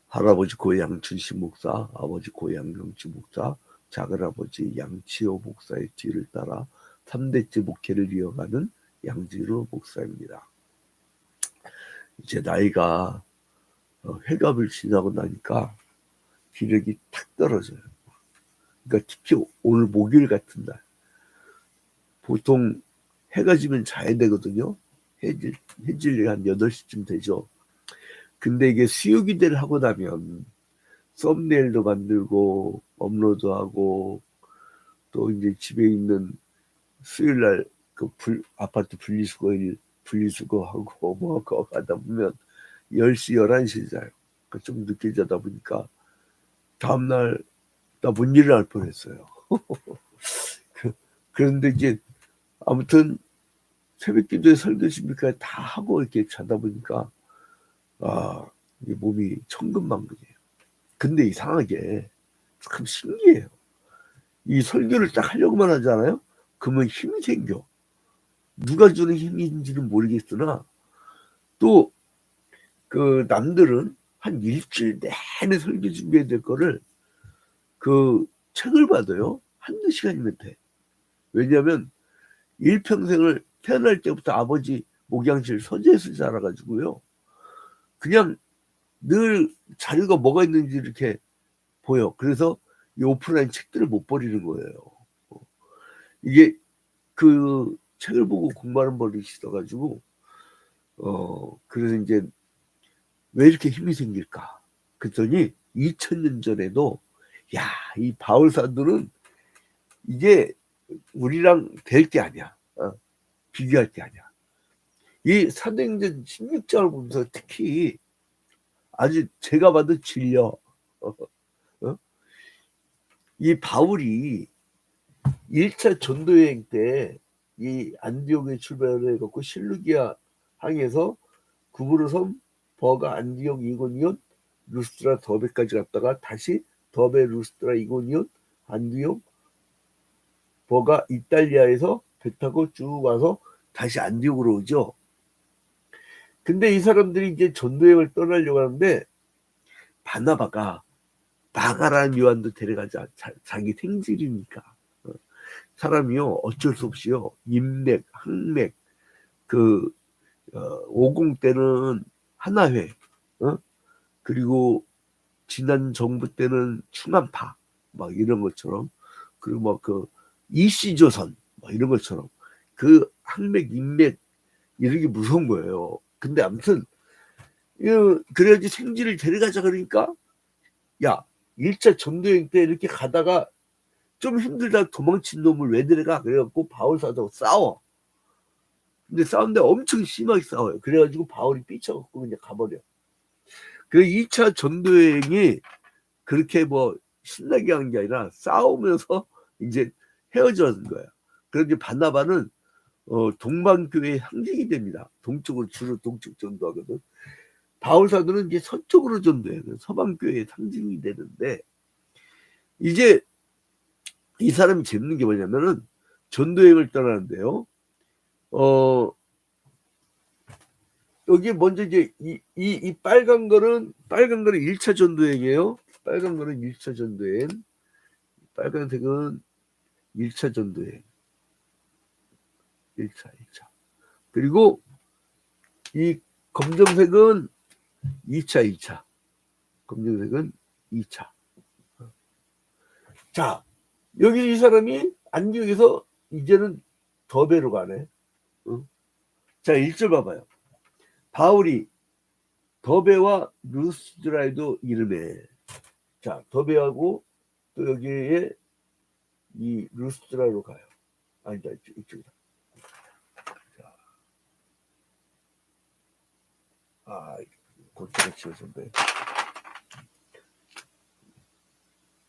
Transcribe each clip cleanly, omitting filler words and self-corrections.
할아버지 고향 준식 목사, 아버지 고향 명치 목사, 작은아버지 양치호 목사의 뒤를 따라 3대째 목회를 이어가는 양진호 목사입니다. 이제 나이가 회갑을 지나고 나니까 기력이 탁 떨어져요. 그러니까 특히 오늘 목요일 같은 날 보통 해가 지면 자야 되거든요. 해질이 한 8시쯤 되죠. 근데 이게 수요기대를 하고 나면 썸네일도 만들고 업로드하고 또 이제 집에 있는 수요일날 그 아파트 분리수거하고 뭐 그거 하다 보면 10시 11시 자요. 그러니까 좀 늦게 자다 보니까 다음날 나 못 일어날 뻔했어요. 그런데 이제 아무튼 새벽기도에 설교 준비까지 다 하고 이렇게 자다 보니까 이 몸이 천근만근이에요. 근데 이상하게 참 신기해요. 이 설교를 딱 하려고만 하잖아요. 그러면 힘이 생겨. 누가 주는 힘인지는 모르겠으나 또 그 남들은 한 일주일 내내 설교 준비해야 될 거를 그 책을 봐도요. 한두 시간이면 돼. 왜냐하면 일평생을 태어날 때부터 아버지 목양실 서재에서 자라가지고요. 그냥 늘 자료가 뭐가 있는지 이렇게 보여. 그래서 이 오프라인 책들을 못 버리는 거예요. 이게 그 책을 보고 공부하는 버릇이 있어가지고 그래서 이제 왜 이렇게 힘이 생길까? 그랬더니 2000년 전에도 이 바울 사도는 이게 우리랑 될 게 아니야. 비교할 게 아니야. 이 사도행전 16장을 보면서 특히 아주 제가 봐도 질려. 이 바울이 1차 전도여행 때 이 안디옥에 출발을 해갖고 실루기아 항에서 구브로 섬, 버가, 안디옥, 이고니온, 루스트라, 더베까지 갔다가 다시 더베, 루스트라, 이고니온, 안디옥, 버가, 이탈리아에서 배 타고 쭉 와서 다시 안디옥으로 오죠. 근데 이 사람들이 이제 전도여행을 떠나려고 하는데 바나바가 나가라는 요한도 데려가자. 자기 생질이니까. 사람이요 어쩔 수 없이요 인맥, 항맥, 그 50 때는 하나회, 그리고 지난 정부 때는 충암파 막 이런 것처럼 그리고 뭐 그 이씨조선 막 이런 것처럼 그 항맥, 인맥 이런 게 무서운 거예요. 근데 아무튼 그래야지 생지를 데려가자 그러니까 1차 전도여행 때 이렇게 가다가 좀 힘들다 도망친 놈을 왜 데려가? 그래갖고 바울 사도하고 싸워. 근데 싸우는데 엄청 심하게 싸워요. 그래가지고 바울이 삐쳐갖고 그냥 가버려. 그 2차 전도여행이 그렇게 뭐 신나게 한 게 아니라 싸우면서 이제 헤어지는 거야. 그런데 바나바는 동방교회의 상징이 됩니다. 동쪽으로 주로 동쪽 전도하거든. 바울 사도는 이제 서쪽으로 전도해요. 서방교회의 상징이 되는데 이제 이 사람이 재밌는 게 뭐냐면은 전도여행을 떠나는데요. 여기 먼저 이제 이 빨간 거는 1차 전도여행이에요. 빨간 거는 1차 전도여행. 빨간색은 1차 전도여행. 1차. 그리고 이 검정색은 2차. 검정색은 2차. 자, 여기 이 사람이 안디옥에서 이제는 더베로 가네. 자, 1절 봐봐요. 바울이 더베와 루스드라에도 이름에 자 더베하고 또 여기에 이 루스드라로 가요. 아니다 이쪽이다. 고치가 치워졌네.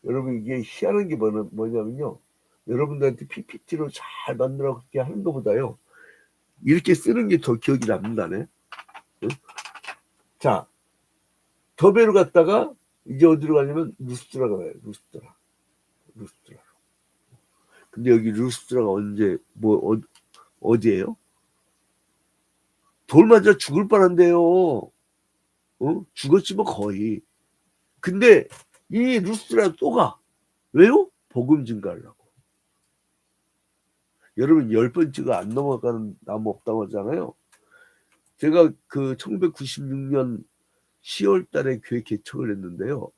여러분 이게 희한한 게 뭐냐면요. 여러분들한테 PPT로 잘 만들어 그렇게 하는 것보다요. 이렇게 쓰는 게 더 기억이 남는다네. 응? 자, 더베로 갔다가 이제 어디로 가냐면 루스트라가 가요. 루스트라. 근데 여기 루스트라가 언제 어디예요? 돌 맞아 죽을 뻔한데요. 죽었지 뭐 거의. 근데 이 루스드라 또 가. 왜요? 복음 증가하려고. 여러분 10번째가 안 넘어가는 나무 없다고 하잖아요. 제가 그 1996년 10월 달에 교회 개척을 했는데요.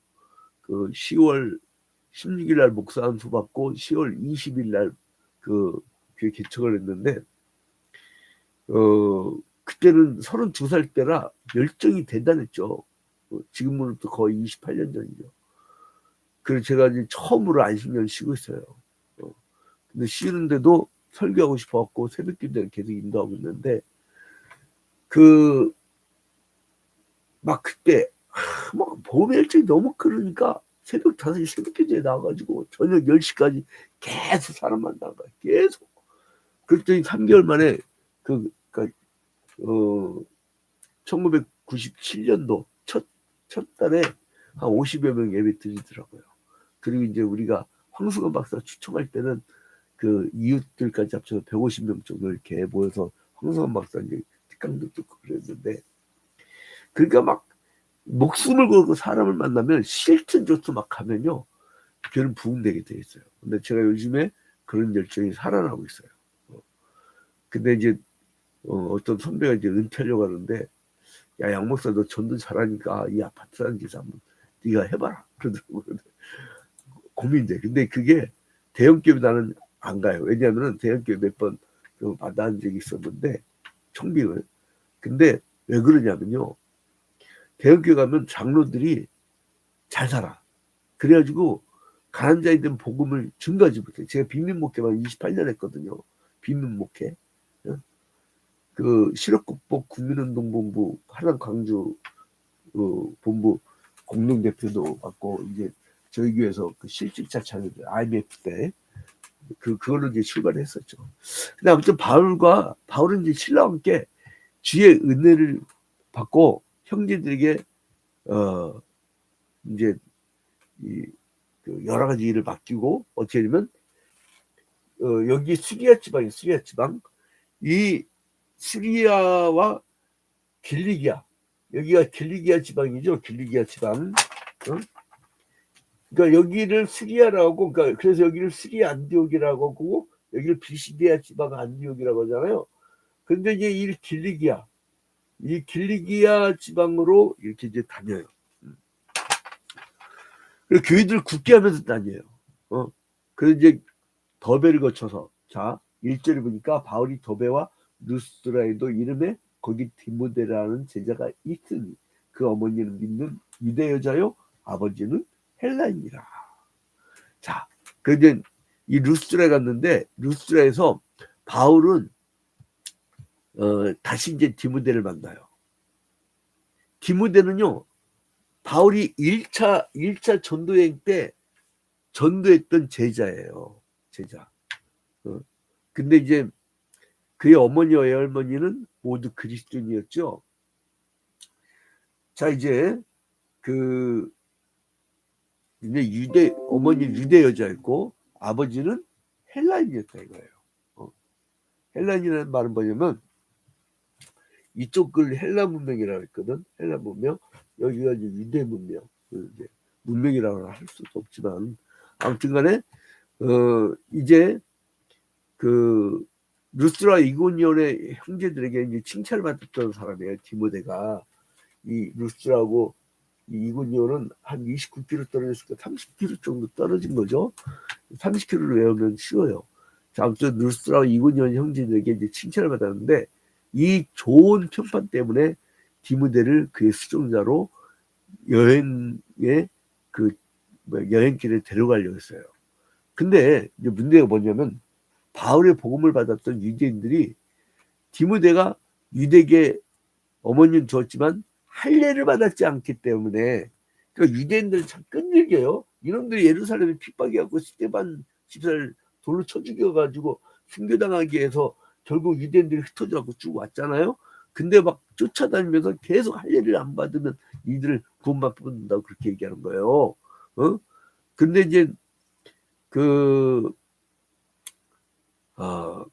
그 10월 16일 날 목사 안수 받고 10월 20일 날 그 교회 개척을 했는데 그때는 32살 때라 열정이 대단했죠. 지금으로부터 거의 28년 전이죠. 그래서 제가 이제 처음으로 안식년 쉬고 있어요. 근데 쉬는데도 설교하고 싶어갖고 새벽 기도를 계속 인도하고 있는데 막 그때 막 봄 일정이 너무 그러니까 새벽 5시 새벽 기도에 나와가지고 저녁 10시까지 계속 사람 만난 거야. 계속. 그랬더니 3개월 만에 1997년도 첫 달에 한 50여 명 예배 드리더라고요. 그리고 이제 우리가 황승원 박사 추첨할 때는 그 이웃들까지 합쳐서 150명 정도 이렇게 모여서 황승원 박사 이제 특강도 듣고 그랬는데, 그러니까 막 목숨을 걸고 사람을 만나면 실천조차 막 하면요 교회는 부흥되게 돼 있어요. 근데 제가 요즘에 그런 열정이 살아나고 있어요. 근데 이제 어떤 선배가 이제 은퇴하려고 하는데, 야, 양 목사 너 전도 잘하니까 이 아파트 사는 데서 한번 네가 해봐라 그러더라고요. 고민돼. 근데 그게 대형기업에 나는 안 가요. 왜냐하면 대형기업 몇 번 받아한 적이 있었는데 청빙을. 근데 왜 그러냐면요, 대형기업 가면 장로들이 잘 살아. 그래가지고 가난 자이든 복음을 증가하지 못해. 제가 빈민목회만 28년 했거든요. 빈민목회. 그 실업극복 국민운동본부 하남 광주 본부 공동대표도 맡고, 이제 저희 교회에서 그 실직자 차례 IMF 때 그걸로 이제 출발했었죠. 근데 아무튼 바울은 이제 신라와 함께 주의 은혜를 받고 형제들에게 이제 그 여러 가지 일을 맡기고, 어떻게 되면 여기 수리아 지방, 이 수리아와 길리기아, 여기가 길리기아 지방이죠. 길리기아 지방. 그러니까 여기를 수리아라고, 그러니까 그래서 여기를 수리아 안디옥이라고 하고 여기를 비시디아 지방 안디옥이라고 하잖아요. 근데 이제 이 길리기아 지방으로 이렇게 이제 다녀요. 그리고 교회들 굳게 하면서 다녀요. 그래서 이제 더베를 거쳐서, 자 1절에 보니까 바울이 더베와 루스드라에도 이름에 거기 디모데라는 제자가 있으니 그 어머니는 믿는 유대 여자요 아버지는 헬라인이라. 자, 그런데 이 루스드라에 갔는데, 루스드라에서 바울은 다시 이제 디모데를 만나요. 디모데는요, 바울이 1차 전도여행 때 전도했던 제자예요. 제자. 근데 이제 그의 어머니와 외할머니는 모두 그리스도인이었죠. 자, 이제 이제 어머니는 유대 여자였고 아버지는 헬라인이었다 이거예요. 헬라인이라는 말은 뭐냐면 이쪽을 헬라 문명이라고 했거든. 헬라 문명, 여기가 이제 유대 문명. 이제 문명이라고 할 수도 없지만 아무튼간에 이제 그 루스드라 이고니온의 형제들에게 이제 칭찬을 받았던 사람이에요. 디모데가. 이 루스드라하고 이 이고니온은 한 29km 떨어졌으니까 30km 정도 떨어진 거죠. 30km를 외우면 쉬워요. 자, 아무튼 루스드라와 이고니온 형제들에게 이제 칭찬을 받았는데, 이 좋은 평판 때문에 디모데를 그의 수종자로 여행길에 데려가려고 했어요. 근데 이제 문제가 뭐냐면 바울의 복음을 받았던 유대인들이 디모데가 유대계 어머니는 주었지만 할례를 받았지 않기 때문에, 그러니까 유대인들은 참 끈질겨요. 이놈들이 예루살렘에 핍박해갖고 스데반 집사를 돌로 쳐 죽여가지고 순교당하게 해서 결국 유대인들이 흩어져갖고 쭉 왔잖아요. 근데 막 쫓아다니면서 계속 할례를 안 받으면 이들을 구원받는다고 그렇게 얘기하는 거예요. 근데 이제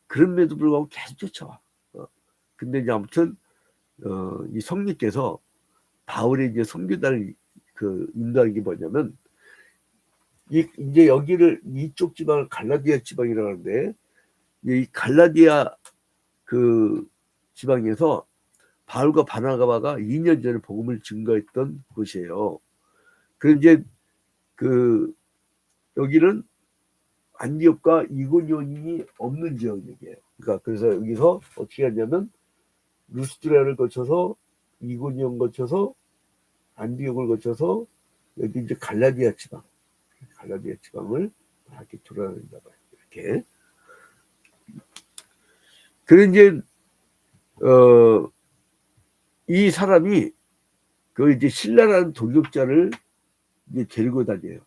그럼에도 불구하고 계속 쫓아와. 근데 이제 아무튼 이 성령께서 바울의 이제 선교단을 그 인도하는 게 뭐냐면 이제 여기를 이쪽 지방을 갈라디아 지방이라고 하는데 이 갈라디아 그 지방에서 바울과 바나바가 2년 전에 복음을 증거했던 곳이에요. 그런데 이제 그 여기는 안디옥과 이고니온이 없는 지역이에요. 그러니까 그래서 여기서 어떻게 하냐면 루스드라를 거쳐서 이고니온 거쳐서 안디옥을 거쳐서 여기 이제 갈라디아 지방을 이렇게 돌아다닌다 봐요. 이렇게. 그런 이제 이 사람이 그 이제 신라라는 동역자를 이제 데리고 다녀요.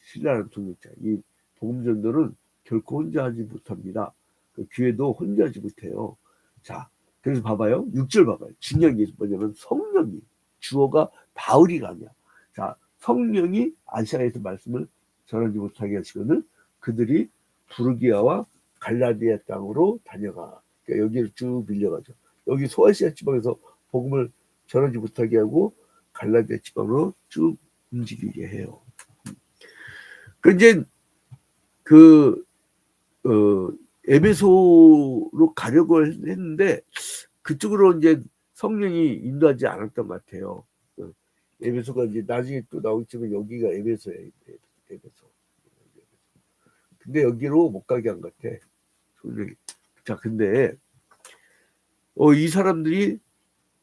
신라라는 동역자. 이 복음 전도는 결코 혼자 하지 못합니다. 그 교회도 혼자 하지 못해요. 자, 그래서 봐봐요. 6절 봐봐요. 중요한 게 뭐냐면 성령이 주어가 바울이가 아니야. 자, 성령이 아시아에서 말씀을 전하지 못하게 하시고는 그들이 부르기아와 갈라디아 땅으로 다녀가. 그러니까 여기를 쭉 밀려가죠. 여기 소아시아 지방에서 복음을 전하지 못하게 하고 갈라디아 지방으로 쭉 움직이게 해요. 그 이제 에베소로 가려고 했는데 그쪽으로 이제 성령이 인도하지 않았던 것 같아요. 에베소가 이제 나중에 또 나오겠지만 여기가 에베소예요. 에베소. 근데 여기로 못 가게 한 것 같아. 자, 근데 이 사람들이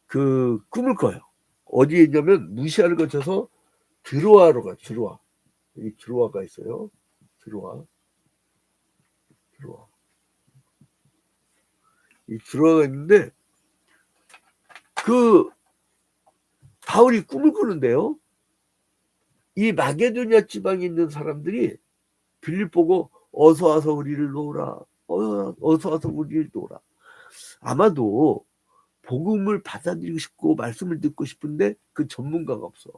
그 꿈을 꿔요. 어디에 있냐면 무시아를 거쳐서 드로아로 가. 드로아. 여기 드로아가 있어요. 드로아. 이 드로아가 있는데 그 바울이 꿈을 꾸는데요. 이 마게도냐 지방에 있는 사람들이 빌립 보고 어서 와서 우리를 놓으라. 어서 와서 우리를 놓으라. 아마도 복음을 받아들이고 싶고 말씀을 듣고 싶은데 그 전문가가 없어.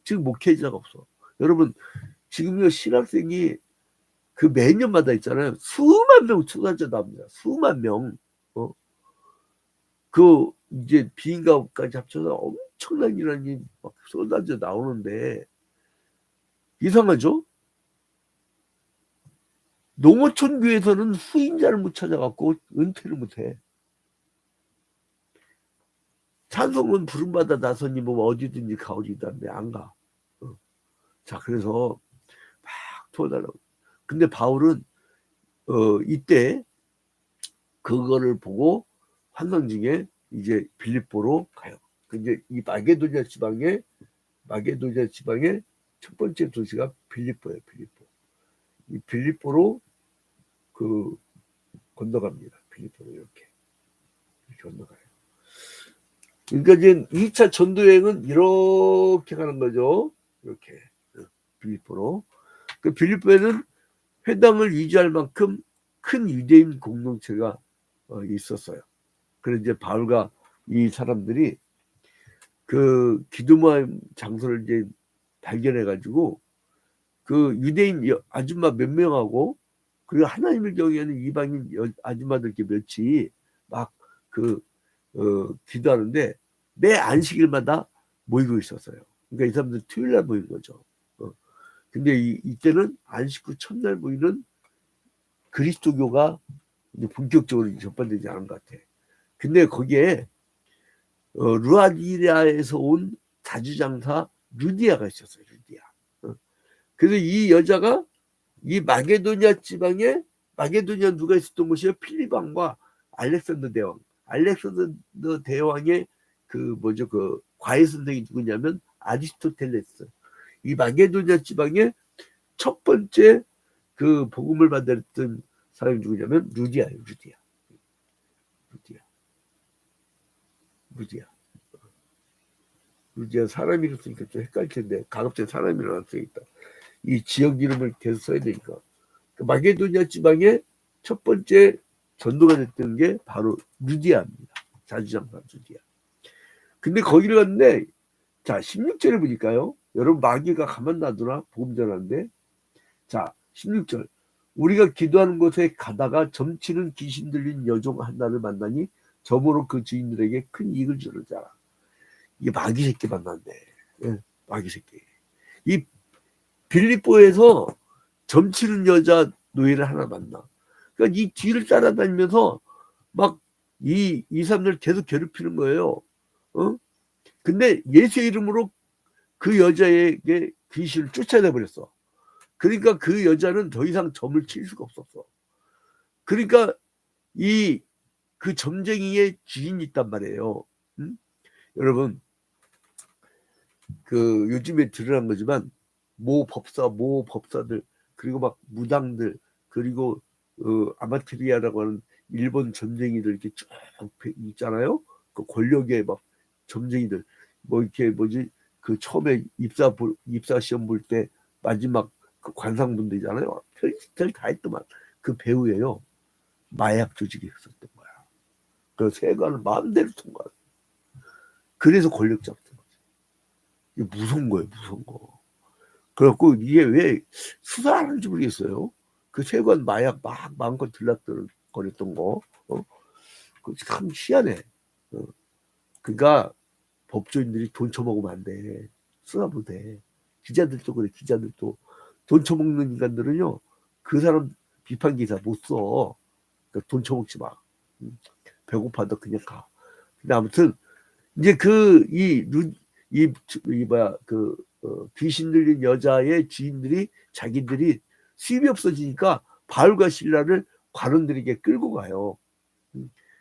지금 목회자가 없어. 여러분 지금요 신학생이 그 매년마다 있잖아요. 수만 명 초단자 나옵니다. 수만 명. 그 이제 비인가까지 합쳐서 엄청난 인원이 막 쏟아져 나오는데 이상하죠? 농어촌 교회에서는 후임자를 못 찾아갖고 은퇴를 못해. 찬송은 부름받아 나서니 뭐 어디든지 가오리다는데 안 가. 자, 그래서 막 도와달라고. 근데 바울은 이때 그거를 보고 환상 중에 이제 빌립보로 가요. 근데 이 마게도냐 지방의 첫 번째 도시가 빌립보예요. 이 빌립보로 그 건너갑니다. 빌립보로 이렇게 건너가요. 그러니까 이제 2차 전도 여행은 이렇게 가는 거죠. 이렇게 빌립보로. 그 빌립보에는 회당을 유지할 만큼 큰 유대인 공동체가 있었어요. 그래서 이제 바울과 이 사람들이 그 기도 모임 장소를 이제 발견해가지고 그 유대인 아줌마 몇 명하고 그리고 하나님을 경외하는 이방인 아줌마들 몇이 막 기도하는데 매 안식일마다 모이고 있었어요. 그러니까 이 사람들 토요일날 모이는 거죠. 근데 이때는 안식 후 첫날 모이는 그리스도교가 이제 본격적으로 접반되지 않은 것 같아. 근데 거기에 루아디아에서 온 자주장사 루디아가 있었어요. 루디아. 그래서 이 여자가 이 마게도냐 지방에 마게도냐 누가 있었던 곳이요? 필립 왕과 알렉산더 대왕. 알렉산더 대왕의 그 과외 선생이 누구냐면 아리스토텔레스. 이 마게도냐 지방에 첫 번째 그 복음을 받았던 사람이 누구냐면 루디아예요. 루디아 사람이 있으니까 좀 헷갈릴 텐데 가급적 사람이 나왔으니까 이 지역 이름을 계속 써야 되니까. 마게도냐 지방에 첫 번째 전도가 됐던 게 바로 루디아입니다. 자주장사 루디아. 근데 거기를 갔는데 자 16절에 보니까요. 여러분 마귀가 가만 놔두나 복음 전하는데 자 16절 우리가 기도하는 곳에 가다가 점치는 귀신 들린 여종 하나를 만나니 점으로 그 주인들에게 큰 이익을 주는 자라. 이게 마귀 새끼 만났네. 예. 마귀 새끼. 이 빌립보에서 점치는 여자 노예를 하나 만나. 그러니까 이 뒤를 따라다니면서 막 이 사람들 계속 괴롭히는 거예요. 근데 예수의 이름으로 그 여자에게 귀신을 쫓아내 버렸어. 그러니까 그 여자는 더 이상 점을 칠 수가 없었어. 그러니까 그 점쟁이의 주인이 있단 말이에요. 여러분, 그 요즘에 드러난 거지만 모 법사들, 그리고 막 무당들, 그리고 아마테리아라고 하는 일본 점쟁이들 이렇게 쭉 있잖아요. 그 권력의 막 점쟁이들, 뭐 이렇게 뭐지, 그 처음에 입사 시험 볼 때 마지막 그 관상분들이잖아요. 별짓을 다 했더만 그 배우예요. 마약 조직이 있었던 거야. 그 세관을 마음대로 통과해. 그래서 권력 잡던 거지. 이게 무서운 거예요, 무서운 거. 그래갖고 이게 왜 수사하는지 모르겠어요. 그 세관 마약 막 마음껏 들락거렸던 거, 참 희한해. 그러니까 법조인들이 돈 처먹으면 안 돼. 수사 못해. 기자들도 그래. 기자들도 돈 처먹는 인간들은요, 그 사람 비판 기사 못 써. 그러니까 돈 처먹지 마. 배고파도 그냥 가. 근데 아무튼 이제 귀신 들린 여자의 주인들이 자기들이 수입이 없어지니까 바울과 실라를 관원들에게 끌고 가요.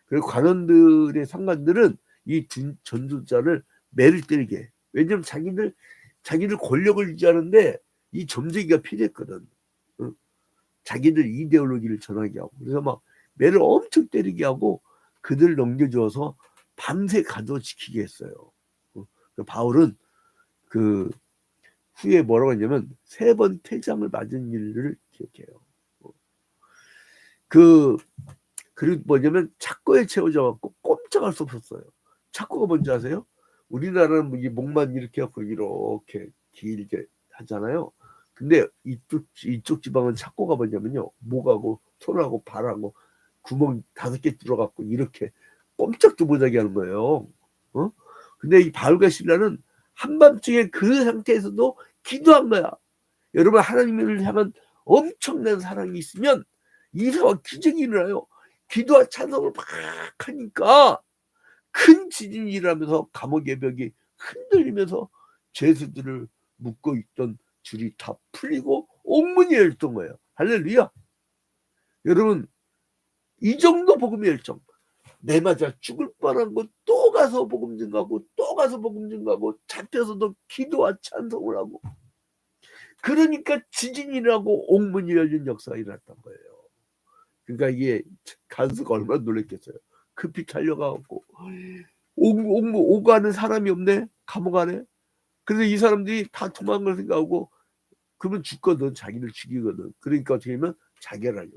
그리고 관원들의 상관들은 이 전도자를 매를 때리게 해. 왜냐면 자기들 권력을 유지하는데 이 점쟁이가 필요했거든. 자기들 이데올로기를 전하게 하고. 그래서 막 매를 엄청 때리게 하고 그들 넘겨줘서 밤새 가둬지키게 했어요. 바울은 그 후에 뭐라고 했냐면 3번 퇴장을 맞은 일을 기억해요. 그리고 뭐냐면 착고에 채워져 갖고 꼼짝할 수 없었어요. 착고가 뭔지 아세요? 우리나라는 이 목만 이렇게 하고 이렇게 길게 하잖아요. 근데 이쪽 지방은 착고가 뭐냐면요, 목하고 손하고 발하고 구멍 5개 뚫어갖고 이렇게 꼼짝도 못하게 하는 거예요. 근데 이 바울과 실라는 한밤중에 그 상태에서도 기도한 거야. 여러분, 하나님을 향한 엄청난 사랑이 있으면 이사와 기적이 일어나요. 기도와 찬송을 막 하니까 큰 지진이 일어나면서 감옥의 벽이 흔들리면서 죄수들을 묶고 있던 줄이 다 풀리고 옥문이 열렸던 거예요. 할렐루야. 여러분, 이 정도 복음의 열정. 내 맞아 죽을 뻔한 거 또 가서 복음 증가하고 또 가서 복음 증가하고 잡혀서도 기도와 찬송을 하고, 그러니까 지진이 일어나고 옥문이 열린 역사가 일어났던 거예요. 그러니까 이게 간수가 얼마나 놀랬겠어요. 급히 달려가고 오가는 사람이 없네, 감옥 안에. 그래서 이 사람들이 다 도망갈 생각하고, 그러면 죽거든, 자기를 죽이거든. 그러니까 어떻게 하면 자결하려고.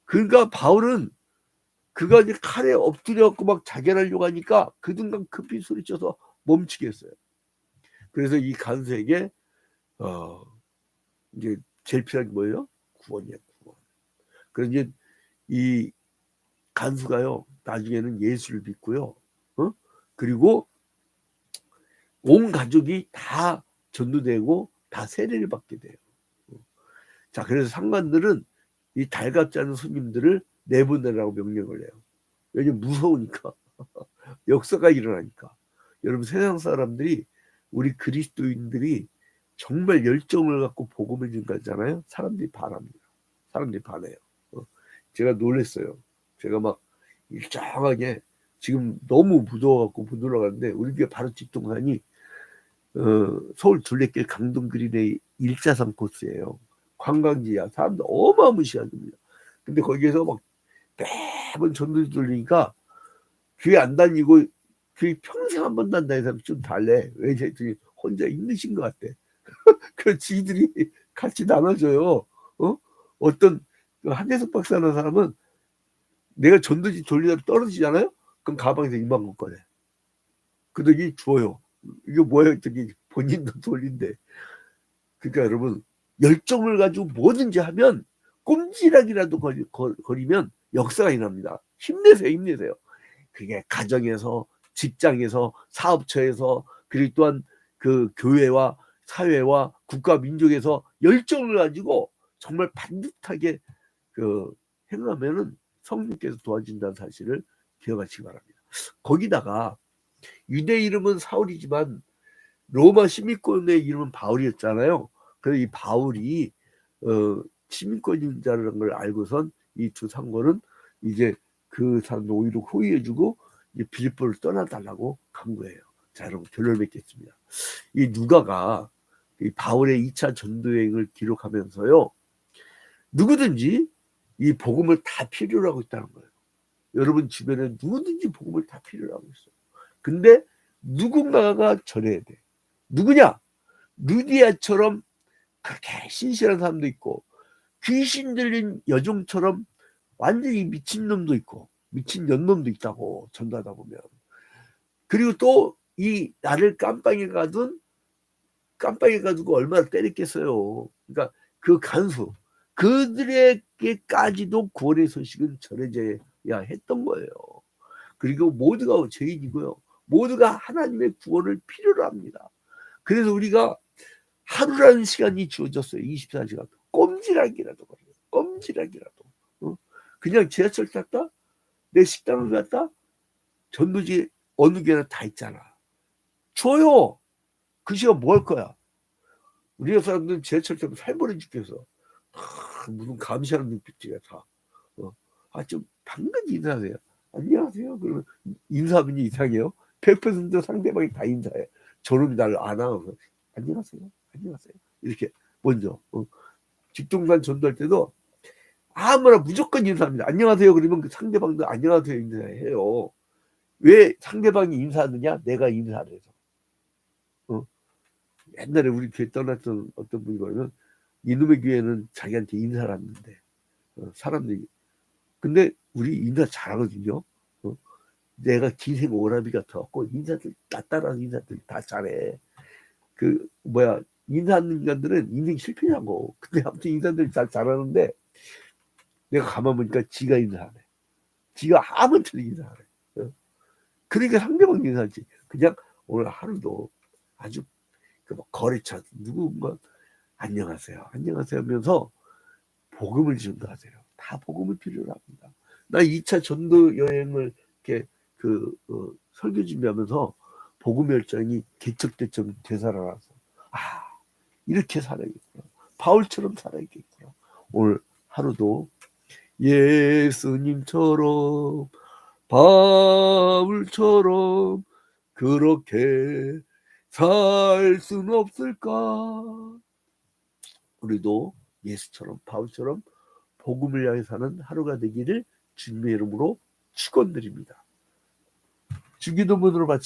그러니까 바울은 그가 이제 칼에 엎드려갖고 막 자결하려고 하니까 그 순간 급히 소리쳐서 멈추게 했어요. 그래서 이 간수에게 이제 제일 필요한 게 뭐예요? 구원이야, 구원. 그래서 이제 이 간수가요, 나중에는 예수를 믿고요, 그리고 온 가족이 다 전도되고 다 세례를 받게 돼요. 자, 그래서 상관들은 이 달갑지 않은 손님들을 내보내라고 명령을 해요. 왜냐면 무서우니까. 역사가 일어나니까. 여러분, 세상 사람들이, 우리 그리스도인들이 정말 열정을 갖고 복음을 전가하잖아요. 사람들이 반합니다. 사람들이 반해요. 제가 놀랐어요. 제가 막 일정하게, 지금 너무 무더워갖고 못 올라가는데, 우리 교회 바로 뒷동산이 서울 둘레길 강동그린의 143 코스예요. 관광지야. 사람들 어마무시합니다. 근데 거기에서 막 매번 전도지 돌리니까 교회 안 다니고 교회 평생 한 번도 안 다니는 사람이 좀 달래. 왜 저기 혼자 힘드신 것 같아. 그래서 지들이 같이 나눠줘요. 어떤 한혜석 박사라는 사람은 내가 전도지 돌리다 떨어지잖아요. 그럼 가방에서 2만 원 꺼내. 그러더니 줘요. 이게 뭐야 했더니 본인도 돌린대. 그러니까 여러분, 열정을 가지고 뭐든지 하면, 꼼지락이라도 거리면 역사가 일어납니다. 힘내세요, 힘내세요. 그게 가정에서, 직장에서, 사업처에서, 그리고 또한 그 교회와 사회와 국가 민족에서 열정을 가지고 정말 반듯하게 그 행하면은 성령께서 도와준다는 사실을 기억하시기 바랍니다. 거기다가 유대 이름은 사울이지만 로마 시민권의 이름은 바울이었잖아요. 그래서 이 바울이 시민권자라는 걸 알고선 이 두 상관은 이제 그 사람도 오히려 호의해주고 빌립보를 떠나달라고 간 거예요. 자, 여러분 결론을 맺겠습니다. 이 누가가 이 바울의 2차 전도여행을 기록하면서요, 누구든지 이 복음을 다 필요로 하고 있다는 거예요. 여러분 주변에 누구든지 복음을 다 필요로 하고 있어요. 근데 누군가가 전해야 돼. 누구냐? 루디아처럼 그렇게 신실한 사람도 있고, 귀신 들린 여종처럼 완전히 미친놈도 있고, 미친 년놈도 있다고, 전도하다 보면. 그리고 또 이 나를 깜빡이 가지고 얼마나 때렸겠어요. 그러니까 그 간수, 그들에게까지도 구원의 소식은 전해져야 했던 거예요. 그리고 모두가 죄인이고요. 모두가 하나님의 구원을 필요로 합니다. 그래서 우리가 하루라는 시간이 주어졌어요. 24시간. 꼼지락이라도 거예요. 꼼지락이라도. 그냥 지하철 탔다? 내 식당을 갔다? 전도지 어느 교회나 다 있잖아. 줘요. 그 시간 뭐 할 거야? 우리가 사람들은 지하철 타고 살벌해 죽겠어. 무슨 감시하는 눈빛이야 다. 좀 당근히 인사하세요. 안녕하세요. 그러면 인사하면 이상해요. 100% 상대방이 다 인사해. 저놈이 나를 안 하고 안녕하세요. 안녕하세요. 이렇게 먼저 직동산 전도할 때도 아무나 무조건 인사합니다. 안녕하세요. 그러면 그 상대방도 안녕하세요 인사해요. 왜 상대방이 인사하느냐? 내가 인사를 해서. 옛날에 우리 교회 떠났던 어떤 분이 그러면 이놈의 교회는 자기한테 인사를 하는데 사람들이, 근데 우리 인사 잘하거든요. 내가 기생 오라비 같아갖고 인사들 나 따라하는 인사들 다 잘해. 그 뭐야, 인사하는 인간들은 인생 실패냐고. 근데 아무튼 인사들 다 잘하는데 내가 가만 보니까 지가 인사하네. 지가 아무튼 인사하네. 그러니까 상대방 인사하지. 그냥 오늘 하루도 아주 그 거래처 누군가 안녕하세요, 안녕하세요 하면서 복음을 전도하세요. 다 복음을 필요로 합니다. 나 2차 전도 여행을 이렇게 설교 준비하면서 복음 열정이 개척대처럼 되살아나서 이렇게 살아야겠구나. 바울처럼 살아야겠구나. 오늘 하루도 예수님처럼 바울처럼 그렇게 살 수는 없을까? 우리도 예수처럼 바울처럼 복음을 향해 사는 하루가 되기를 주님의 이름으로 축원드립니다. 주기도문으로 마칩니다.